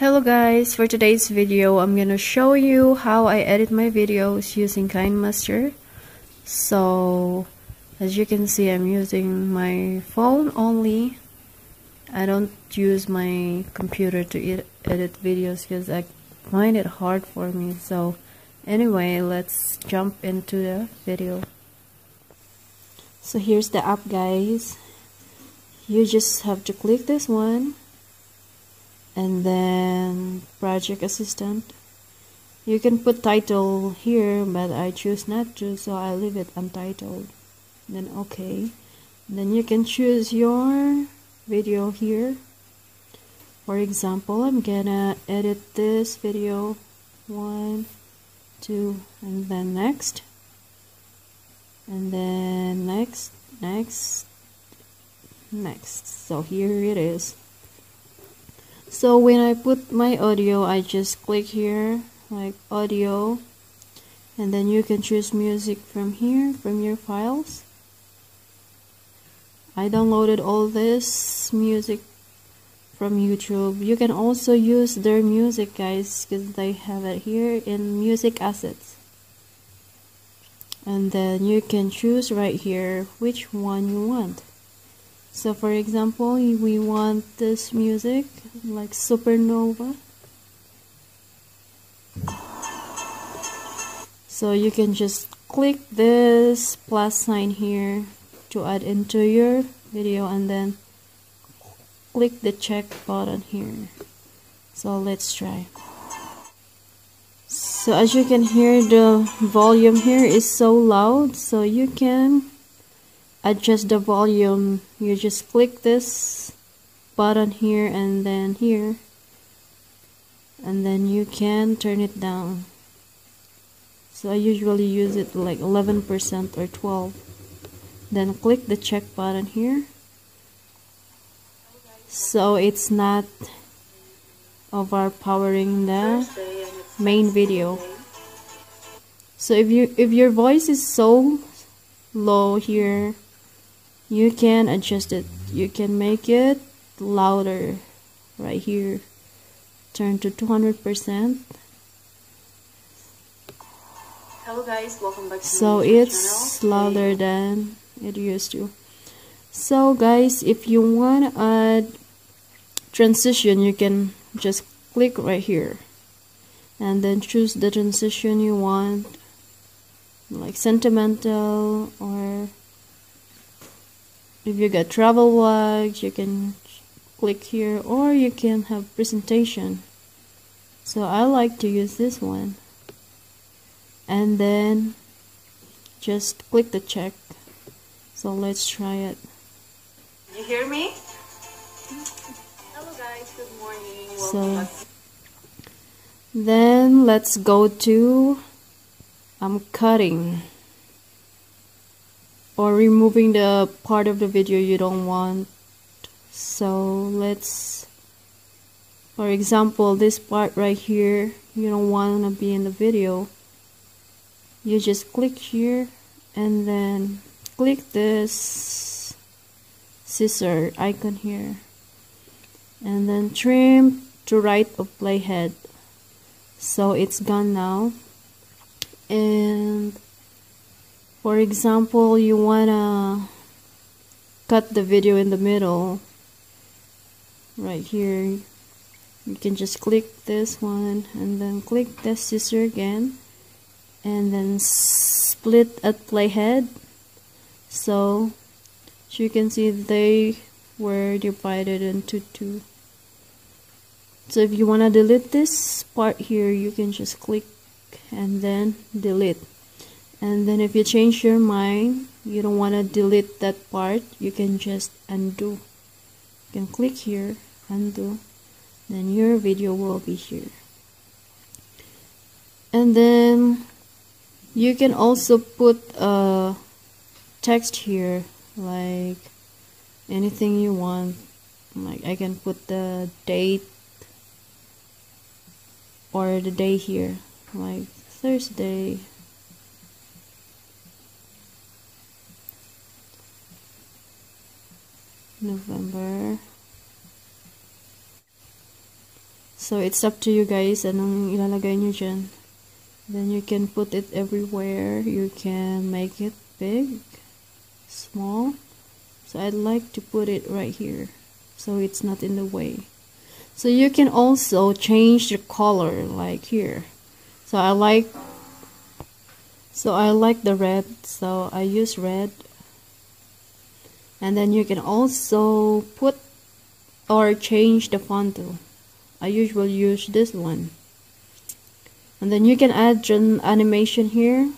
Hello guys, for today's video I'm gonna show you how I edit my videos using Kinemaster. So as you can see, I'm using my phone only. I don't use my computer to edit videos because I find it hard for me. So anyway, let's jump into the video. So here's the app, guys. You just have to click this one and then project assistant. You can put title here, but I choose not to, so I leave it untitled. Then okay, then you can choose your video here. For example, I'm gonna edit this video 1, 2, and then next, and then next. So here it is. So when I put my audio, I just click here like audio, and then you can choose music from here, from your files. I downloaded all this music from YouTube. You can also use their music, guys, because they have it here in music assets. And then you can choose right here which one you want. So for example, we want this music like Supernova. So you can just click this plus sign here to add into your video, and then click the check button here. So let's try. So as you can hear, the volume here is so loud, so you can adjust the volume. You just click this button here and then here, and then you can turn it down. So I usually use it like 11% or 12. Then click the check button here, so it's not overpowering the main video. So if your voice is so low here, you can adjust it. You can make it louder right here. Turn to 200%. Hello guys, welcome back to so my it's channel. louder than it used to. So guys, if you want to add transition, you can just click right here and then choose the transition you want, like sentimental, or if you got travel vlogs, you can click here, or you can have presentation. So I like to use this one, and then just click the check. So let's try it. You hear me? Hello guys, good morning. Welcome So back. then let's go to cutting or removing the part of the video you don't want. So let's, for example, this part right here, you don't want to be in the video. You just click here and then click this scissor icon here, and then trim to right of playhead. So it's gone now. And for example, you wanna cut the video in the middle right here, you can just click this one and then click the scissor again, and then split at playhead. So you can see they were divided into two. So if you want to delete this part here, you can just click and then delete. And then if you change your mind, you don't want to delete that part, you can just undo. You can click here, undo, then your video will be here. And then you can also put a text here, like anything you want. Like I can put the date or the day here, like Thursday. November. So it's up to you guys anong ilalagay nyo dyan. Then you can put it everywhere. You can make it big, small. So I'd like to put it right here so it's not in the way. So you can also change the color like here. So I like the red, so I use red. And then you can also put or change the font too. I usually use this one. And then you can add an animation here.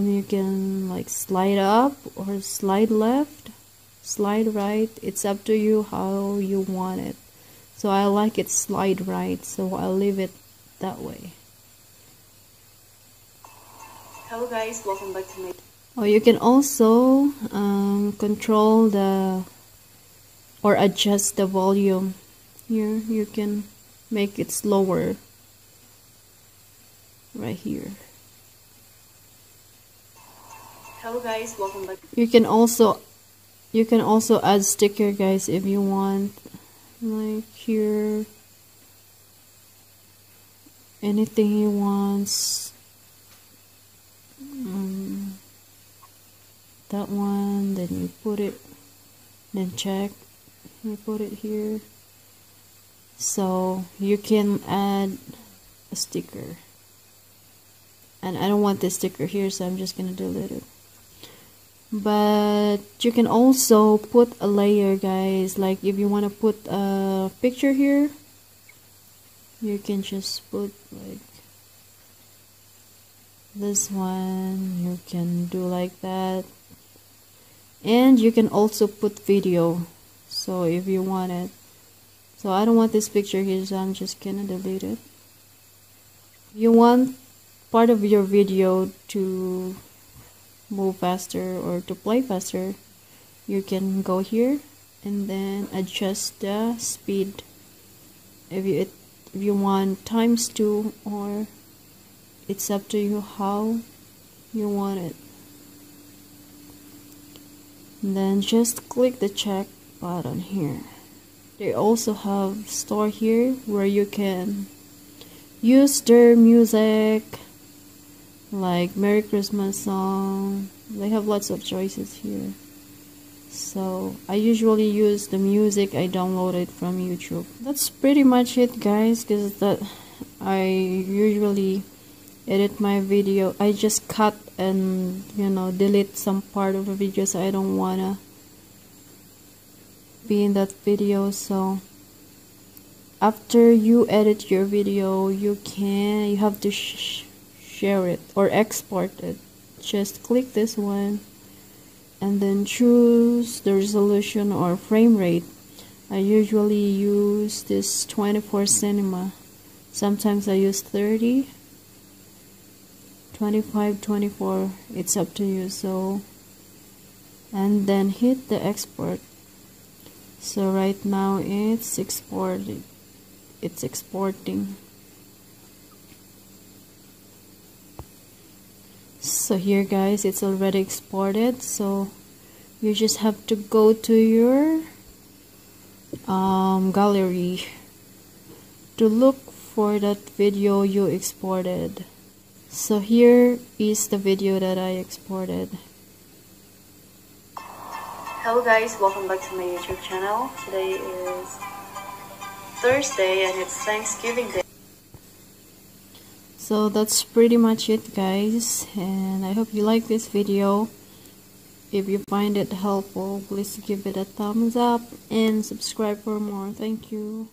You can like slide up or slide left, slide right. It's up to you how you want it. So I like it slide right, so I'll leave it that way. Hello guys, welcome back to my... Or you can also control or adjust the volume. Here you can make it slower right here. Hello guys, welcome back. You can also add sticker, guys, if you want, like here, anything you want. That one, then you put it, then check, you put it here. So you can add a sticker, and I don't want this sticker here, so I'm just gonna delete it. But you can also put a layer, guys. Like if you want to put a picture here, you can just put like this one. You can do like that. And you can also put video, so if you want it. So I don't want this picture here, so I'm just gonna delete it. If you want part of your video to move faster or to play faster, you can go here and then adjust the speed. If you want ×2, or it's up to you how you want it. And then just click the check button here. They also have store here where you can use their music, like Merry Christmas song. They have lots of choices here. So I usually use the music I downloaded from YouTube. That's pretty much it, guys, because I usually edit my video. I just cut and delete some part of the video, so I don't wanna be in that video. So after you edit your video, you have to share it or export it. Just click this one and then choose the resolution or frame rate. I usually use this 24 cinema. Sometimes I use 30, 25, 24. It's up to you. So, and then hit the export. So right now it's exporting. It's exporting. So here, guys, it's already exported. So you just have to go to your gallery to look for that video you exported. So here is the video that I exported. Hello guys, welcome back to my YouTube channel. Today is Thursday and it's Thanksgiving Day. So that's pretty much it, guys, and I hope you like this video. If you find it helpful, please give it a thumbs up and subscribe for more. Thank you.